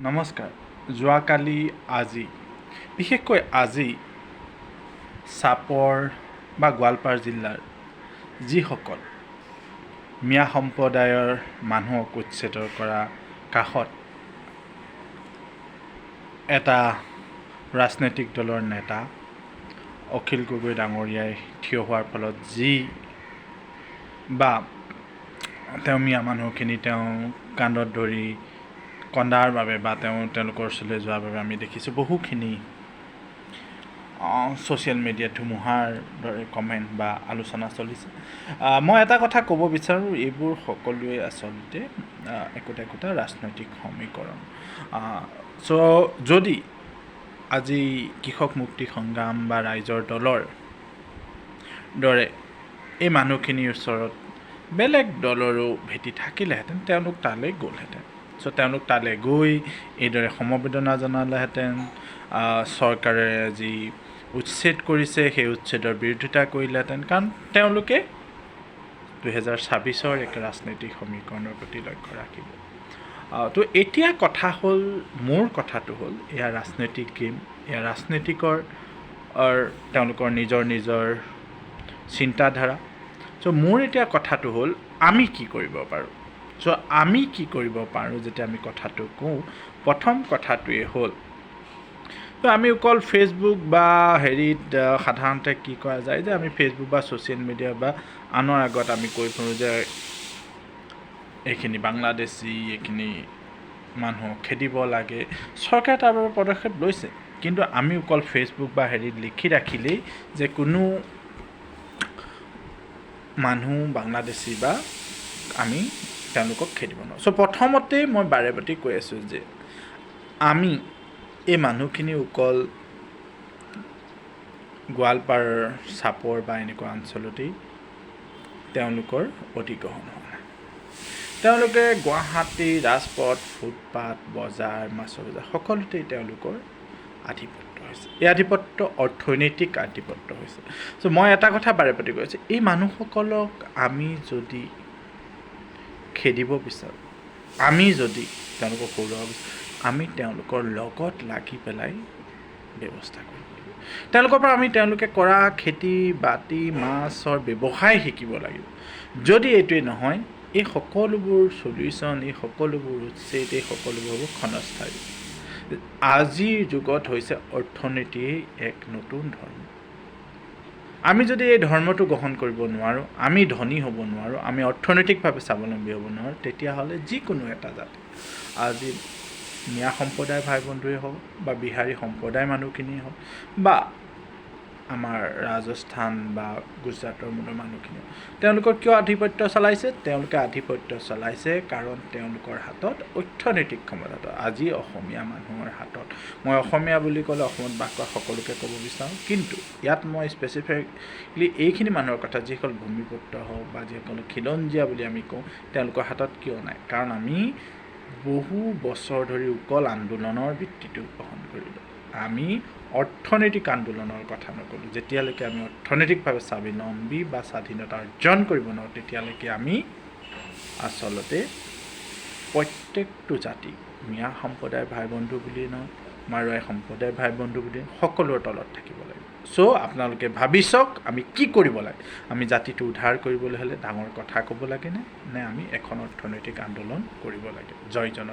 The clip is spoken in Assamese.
নমস্কাৰ। যোৱাকালি আজি বিশেষকৈ আজি চাপৰ বা গোৱালপাৰা জিলাৰ যিসকল মিয়া সম্প্ৰদায়ৰ মানুহক উচ্ছেদ কৰা কাষত এটা ৰাজনৈতিক দলৰ নেতা অখিল গগৈ ডাঙৰীয়াই থিয় হোৱাৰ ফলত যি বা তেওঁ মিয়া মানুহখিনি তেওঁ কান্ধত ধৰি কন্দাৰ বাবে বা তেওঁলোকৰ ওচৰলৈ যোৱাৰ বাবে আমি দেখিছোঁ বহুখিনি ছ'চিয়েল মিডিয়াত ধুমুহাৰ দৰে কমেণ্ট বা আলোচনা চলিছে। মই এটা কথা ক'ব বিচাৰোঁ, এইবোৰ সকলোৱে আচলতে একোটা ৰাজনৈতিক সমীকৰণ। যদি আজি কৃষক মুক্তি সংগ্ৰাম বা ৰাইজৰ দলৰ দৰে এই মানুহখিনিৰ ওচৰত বেলেগ দলৰো ভেটি থাকিলেহেঁতেন তেওঁলোক তালৈ গ'লহেঁতেন। তেওঁলোক তালৈ গৈ এইদৰে সমবেদনা জনালেহেঁতেন, চৰকাৰে যি উচ্ছেদ কৰিছে সেই উচ্ছেদৰ বিৰোধিতা কৰিলেহেঁতেন, কাৰণ তেওঁলোকে 2026 এক ৰাজনৈতিক সমীকৰণৰ প্ৰতি লক্ষ্য ৰাখিব। তো এতিয়া কথা হ'ল, মোৰ কথাটো হ'ল, এয়া ৰাজনৈতিক গেম, এয়া ৰাজনীতিকৰ তেওঁলোকৰ নিজৰ চিন্তাধাৰা। মোৰ এতিয়া কথাটো হ'ল আমি কি কৰিব পাৰোঁ। আমি কি কৰিব পাৰোঁ যেতিয়া আমি কথাটো কওঁ, প্ৰথম কথাটোৱে হ'ল আমি অকল ফেচবুক বা সাধাৰণতে কি কৰা যায় যে আমি ফেচবুক বা ছ'চিয়েল মিডিয়া বা আনৰ আগত আমি কৈ ফুৰোঁ যে এইখিনি বাংলাদেশী, এইখিনি মানুহক খেদিব লাগে। চৰকাৰে তাৰ বাবে পদক্ষেপ লৈছে, কিন্তু আমি অকল ফেচবুক বা লিখি ৰাখিলেই যে কোনো মানুহ বাংলাদেশী বা আমি তেওঁলোকক খেদিব নোৱাৰোঁ। প্ৰথমতেই মই বাৰে পাতি কৈ আছোঁ যে আমি এই মানুহখিনি অকল গোৱালপাৰাৰ চাপৰ বা এনেকুৱা অঞ্চলতেই তেওঁলোকৰ অধিগ্ৰহণ হোৱা নাই। তেওঁলোকে গুৱাহাটী ৰাজপথ, ফুটপাথ, বজাৰ, মাছৰ বজাৰ সকলোতেই তেওঁলোকৰ আধিপত্য হৈছে। এই আধিপত্য অৰ্থনৈতিক আধিপত্য হৈছে। মই এটা কথা বাৰে পাতি কৈ আছোঁ, এই মানুহসকলক আমি যদি খেদিব বিচাৰোঁ, আমি যদি তেওঁলোকক হৰুৱাব বিচাৰোঁ, আমি তেওঁলোকৰ লগত লাগি পেলাই ব্যৱস্থা কৰিব লাগিব। তেওঁলোকৰ পৰা আমি তেওঁলোকে কৰা খেতি বাতি, মাছৰ ব্যৱসায় শিকিব লাগিব। যদি এইটোৱে নহয়, এই সকলোবোৰ চলিউশ্যন, এই সকলোবোৰ উচ্ছেদ, এই সকলোবোৰ হ'ব ক্ষণস্থায়ী। আজিৰ যুগত হৈছে অৰ্থনীতিয়েই এক নতুন ধৰ্ম। আমি যদি এই ধৰ্মটো গ্ৰহণ কৰিব নোৱাৰোঁ, আমি ধনী হ'ব নোৱাৰোঁ, আমি অৰ্থনৈতিকভাৱে স্বাৱলম্বী হ'ব নোৱাৰোঁ, তেতিয়াহ'লে যিকোনো এটা জাতি, আজি মিয়া সম্প্ৰদায়ৰ ভাই বন্ধুৱেই হওক বা বিহাৰী সম্প্ৰদায়ৰ মানুহখিনিয়ে হওক বা আমাৰ ৰাজস্থান বা গুজৰাটৰ মানুহখিনি, তেওঁলোকৰ কিয় আধিপত্য চলাইছে? তেওঁলোকে আধিপত্য চলাইছে কাৰণ তেওঁলোকৰ হাতত অৰ্থনৈতিক ক্ষমতাটো আজি অসমীয়া মানুহৰ হাতত। মই অসমীয়া বুলি ক'লে অসমত বাস কৰা সকলোকে ক'ব বিচাৰোঁ, কিন্তু ইয়াত মই স্পেচিফিকলি এইখিনি মানুহৰ কথা, যিসকল ভূমিপুত্ৰ হওক বা যিসকল খিলঞ্জীয়া বুলি আমি কওঁ, তেওঁলোকৰ হাতত কিয় নাই? কাৰণ আমি বহু বছৰ ধৰি অকল আন্দোলনৰ ভিত্তিটো গ্ৰহণ কৰিলোঁ। আমি অৰ্থনৈতিক আন্দোলনৰ কথা নক'লোঁ। যেতিয়ালৈকে আমি অৰ্থনৈতিকভাৱে স্বাৱলম্বী বা স্বাধীনতা অৰ্জন কৰিব নোৱাৰোঁ, তেতিয়ালৈকে আমি আচলতে প্ৰত্যেকটো জাতি, মিয়া সম্প্ৰদায়ৰ ভাই বন্ধু বুলিয়েই নহয়, মাৰোৱাৰী সম্প্ৰদায়ৰ ভাই বন্ধু বুলিয়ে সকলোৰে তলত থাকিব লাগিব। আপোনালোকে ভাবি চাওক আমি কি কৰিব লাগে। আমি জাতিটো উদ্ধাৰ কৰিবলৈ হ'লে ডাঙৰ কথা ক'ব লাগেনে, নে আমি এখন অৰ্থনৈতিক আন্দোলন কৰিব লাগে? জয় জননী।